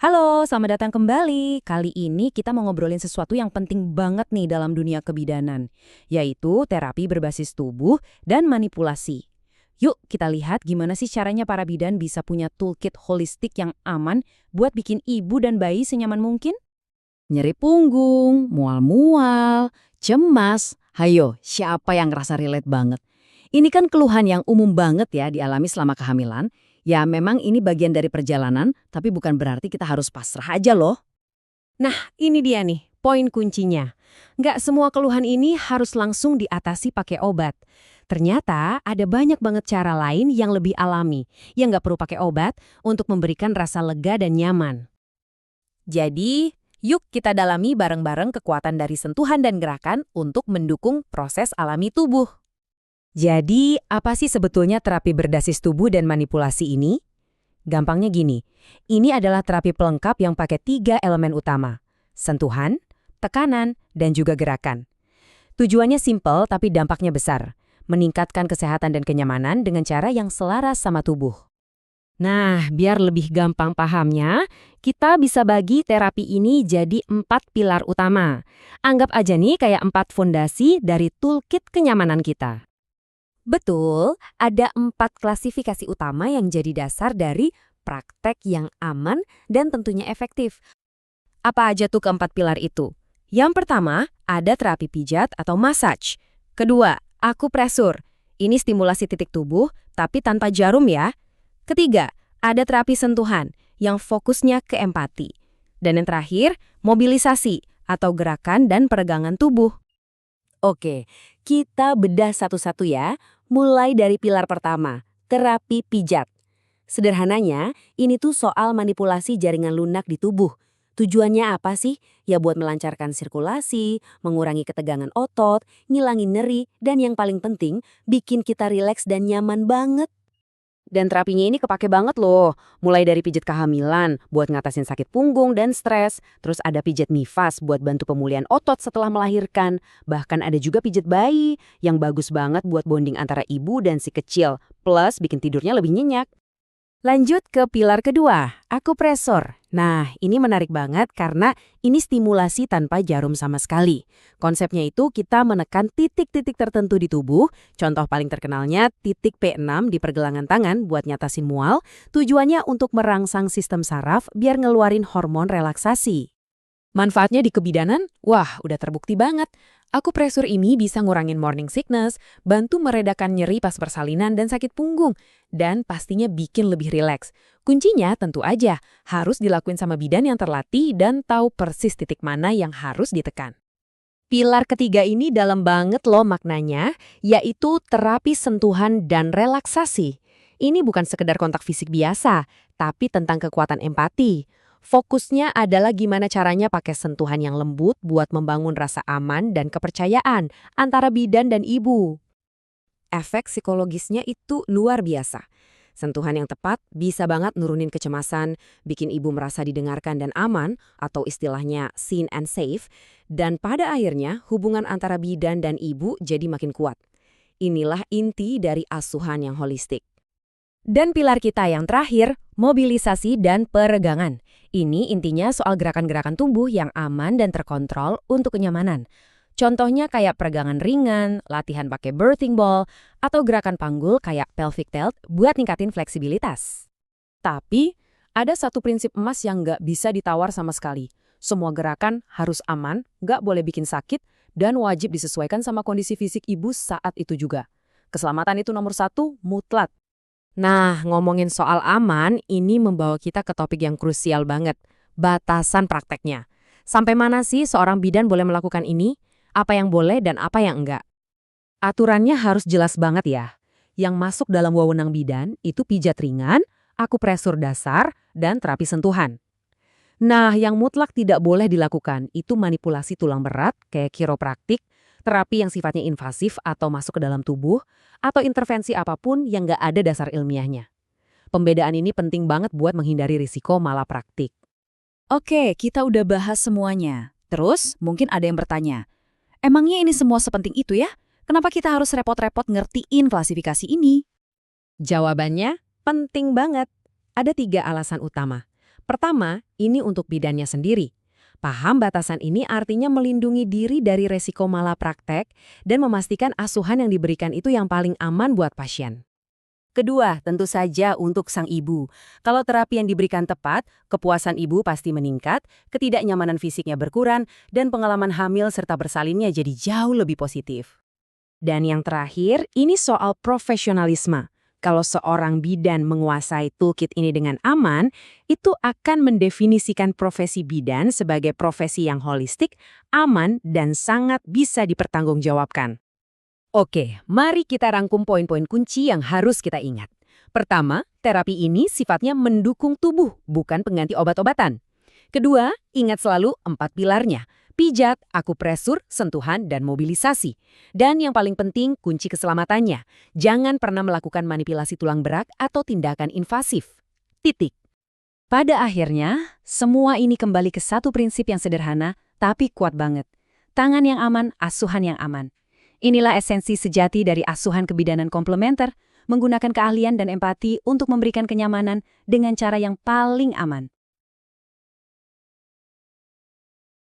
Halo, selamat datang kembali. Kali ini kita mau ngobrolin sesuatu yang penting banget nih dalam dunia kebidanan, yaitu terapi berbasis tubuh dan manipulasi. Yuk kita lihat gimana sih caranya para bidan bisa punya toolkit holistik yang aman buat bikin ibu dan bayi senyaman mungkin? Nyeri punggung, mual-mual, cemas. Hayo, siapa yang ngerasa relate banget? Ini kan keluhan yang umum banget ya dialami selama kehamilan. Ya memang ini bagian dari perjalanan, tapi bukan berarti kita harus pasrah aja loh. Nah, ini dia nih, poin kuncinya. Nggak semua keluhan ini harus langsung diatasi pakai obat. Ternyata ada banyak banget cara lain yang lebih alami, yang nggak perlu pakai obat untuk memberikan rasa lega dan nyaman. Jadi, yuk kita dalami bareng-bareng kekuatan dari sentuhan dan gerakan untuk mendukung proses alami tubuh. Jadi, apa sih sebetulnya terapi berbasis tubuh dan manipulasi ini? Gampangnya gini, ini adalah terapi pelengkap yang pakai 3 elemen utama: sentuhan, tekanan, dan juga gerakan. Tujuannya simpel tapi dampaknya besar, meningkatkan kesehatan dan kenyamanan dengan cara yang selaras sama tubuh. Nah, biar lebih gampang pahamnya, kita bisa bagi terapi ini jadi 4 pilar utama. Anggap aja nih kayak 4 fondasi dari toolkit kenyamanan kita. Betul, ada 4 klasifikasi utama yang jadi dasar dari praktek yang aman dan tentunya efektif. Apa aja tuh keempat pilar itu? Yang pertama, ada terapi pijat atau massage. Kedua, akupresur. Ini stimulasi titik tubuh, tapi tanpa jarum ya. Ketiga, ada terapi sentuhan yang fokusnya ke empati. Dan yang terakhir, mobilisasi atau gerakan dan peregangan tubuh. Oke, kita bedah satu-satu ya. Mulai dari pilar pertama, terapi pijat. Sederhananya, ini tuh soal manipulasi jaringan lunak di tubuh. Tujuannya apa sih? Ya buat melancarkan sirkulasi, mengurangi ketegangan otot, ngilangin nyeri, dan yang paling penting, bikin kita rileks dan nyaman banget. Dan terapinya ini kepake banget loh. Mulai dari pijat kehamilan buat ngatasin sakit punggung dan stres. Terus ada pijat nifas buat bantu pemulihan otot setelah melahirkan. Bahkan ada juga pijat bayi yang bagus banget buat bonding antara ibu dan si kecil. Plus bikin tidurnya lebih nyenyak. Lanjut ke pilar kedua, akupresor. Nah, ini menarik banget karena ini stimulasi tanpa jarum sama sekali. Konsepnya itu kita menekan titik-titik tertentu di tubuh, contoh paling terkenalnya titik P6 di pergelangan tangan buat nyatasin mual, tujuannya untuk merangsang sistem saraf biar ngeluarin hormon relaksasi. Manfaatnya di kebidanan? Wah, udah terbukti banget. Akupresur ini bisa ngurangin morning sickness, bantu meredakan nyeri pas persalinan dan sakit punggung, dan pastinya bikin lebih rileks. Kuncinya tentu aja harus dilakuin sama bidan yang terlatih dan tahu persis titik mana yang harus ditekan. Pilar ketiga ini dalam banget loh maknanya, yaitu terapi sentuhan dan relaksasi. Ini bukan sekedar kontak fisik biasa, tapi tentang kekuatan empati. Fokusnya adalah gimana caranya pakai sentuhan yang lembut buat membangun rasa aman dan kepercayaan antara bidan dan ibu. Efek psikologisnya itu luar biasa. Sentuhan yang tepat bisa banget nurunin kecemasan, bikin ibu merasa didengarkan dan aman, atau istilahnya seen and safe, dan pada akhirnya hubungan antara bidan dan ibu jadi makin kuat. Inilah inti dari asuhan yang holistik. Dan pilar kita yang terakhir, mobilisasi dan peregangan. Ini intinya soal gerakan-gerakan tubuh yang aman dan terkontrol untuk kenyamanan. Contohnya kayak peregangan ringan, latihan pakai birthing ball, atau gerakan panggul kayak pelvic tilt buat ningkatin fleksibilitas. Tapi, ada satu prinsip emas yang nggak bisa ditawar sama sekali. Semua gerakan harus aman, nggak boleh bikin sakit, dan wajib disesuaikan sama kondisi fisik ibu saat itu juga. Keselamatan itu nomor 1, mutlak. Nah, ngomongin soal aman, ini membawa kita ke topik yang krusial banget, batasan prakteknya. Sampai mana sih seorang bidan boleh melakukan ini? Apa yang boleh dan apa yang enggak? Aturannya harus jelas banget ya. Yang masuk dalam wewenang bidan itu pijat ringan, akupresur dasar, dan terapi sentuhan. Nah, yang mutlak tidak boleh dilakukan itu manipulasi tulang berat kayak kiropraktik, terapi yang sifatnya invasif atau masuk ke dalam tubuh, atau intervensi apapun yang nggak ada dasar ilmiahnya. Pembedaan ini penting banget buat menghindari risiko malapraktik. Oke, kita udah bahas semuanya. Terus, mungkin ada yang bertanya, emangnya ini semua sepenting itu ya? Kenapa kita harus repot-repot ngertiin klasifikasi ini? Jawabannya penting banget. Ada 3 alasan utama. Pertama, ini untuk bidannya sendiri. Paham batasan ini artinya melindungi diri dari resiko malapraktek dan memastikan asuhan yang diberikan itu yang paling aman buat pasien. Kedua, tentu saja untuk sang ibu. Kalau terapi yang diberikan tepat, kepuasan ibu pasti meningkat, ketidaknyamanan fisiknya berkurang, dan pengalaman hamil serta bersalinnya jadi jauh lebih positif. Dan yang terakhir, ini soal profesionalisme. Kalau seorang bidan menguasai toolkit ini dengan aman, itu akan mendefinisikan profesi bidan sebagai profesi yang holistik, aman, dan sangat bisa dipertanggungjawabkan. Oke, mari kita rangkum poin-poin kunci yang harus kita ingat. Pertama, terapi ini sifatnya mendukung tubuh, bukan pengganti obat-obatan. Kedua, ingat selalu 4 pilarnya. Pijat, akupresur, sentuhan, dan mobilisasi. Dan yang paling penting, kunci keselamatannya. Jangan pernah melakukan manipulasi tulang berak atau tindakan invasif. Titik. Pada akhirnya, semua ini kembali ke satu prinsip yang sederhana, tapi kuat banget. Tangan yang aman, asuhan yang aman. Inilah esensi sejati dari asuhan kebidanan komplementer, menggunakan keahlian dan empati untuk memberikan kenyamanan dengan cara yang paling aman.